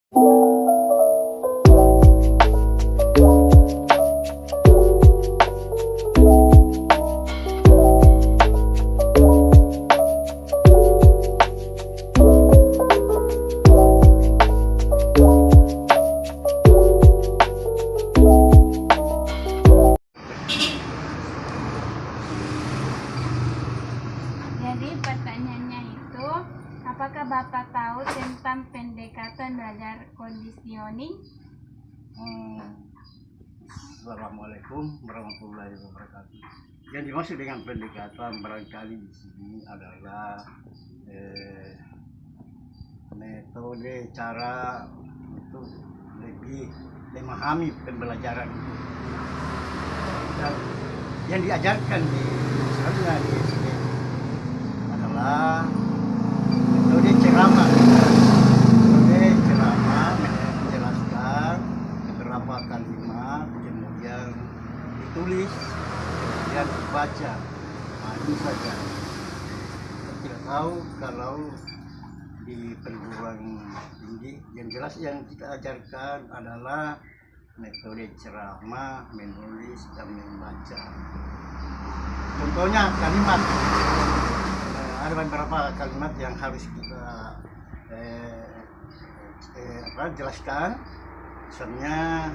Jadi pertanyaannya itu, apakah Bapak tahu tentang pendekatan belajar conditioning? Assalamualaikum warahmatullahi wabarakatuh. Yang dimaksud dengan pendekatan barangkali di sini adalah metode cara untuk lebih memahami pembelajaran itu. Dan yang diajarkan di misalnya di SD adalah metode ceramah. Metode ceramah menjelaskan beberapa kalimat, kemudian ditulis, kemudian dibaca. Nah, itu saja. Saya tidak tahu kalau di perguruan tinggi yang jelas yang kita ajarkan adalah metode ceramah, menulis, dan membaca. Contohnya kalimat, ada beberapa kalimat yang harus kita jelaskan. Misalnya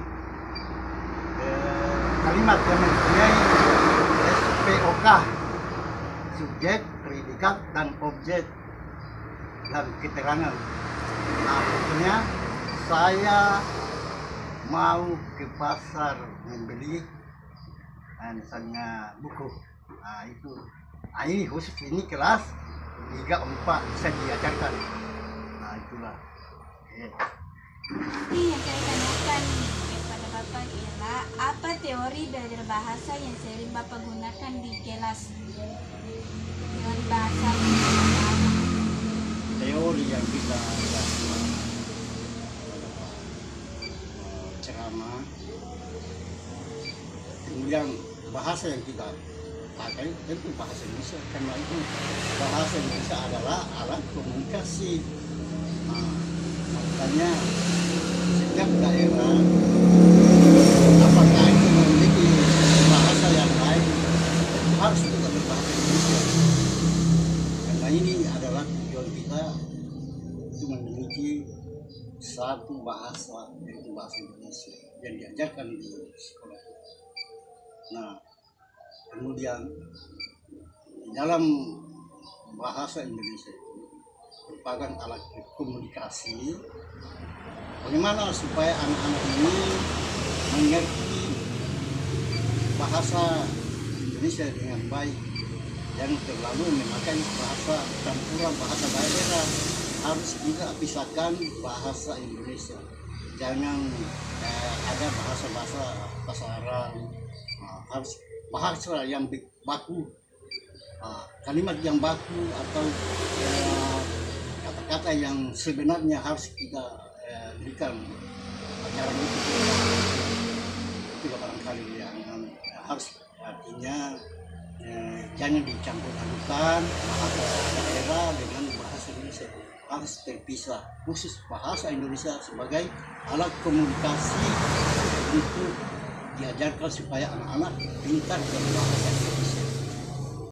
kalimat yang mempunyai SPOK, subjek, predikat, dan objek dan keterangan. Nah, contohnya saya mau ke pasar membeli misalnya buku. Nah, itu. Nah, ini khusus ini kelas 3-4 bisa diajarkan. Nah, itulah. Ini yang saya tanyakan kepada Bapak ialah, apa teori belajar bahasa yang sering Bapak gunakan di kelas? Teori bahasa. Teori yang kita ceramah, kemudian bahasa yang kita pakai tentu bahasa Indonesia, karena itu bahasa Indonesia adalah alat komunikasi. Makanya setiap daerah apakah itu memiliki bahasa yang lain, harus juga berbahasa Indonesia. Karena ini adalah tujuan kita untuk memiliki satu bahasa, yaitu bahasa Indonesia yang diajarkan di sekolah. Nah, kemudian dalam bahasa Indonesia merupakan alat komunikasi. Bagaimana supaya anak-anak ini mengerti bahasa Indonesia dengan baik, yang terlalu memakai bahasa campuran bahasa daerah. Harus kita pisahkan bahasa Indonesia, jangan ada bahasa-bahasa pasaran. Harus bahasa yang baku, kalimat yang baku atau kata-kata yang sebenarnya harus kita berikan ajaran itu. Itu barangkali yang harus, artinya jangan dicampur adukan bahasa daerah dengan bahasa Indonesia, harus terpisah. Khusus bahasa Indonesia sebagai alat komunikasi untuk diajarkan supaya anak-anak pintar berbahasa.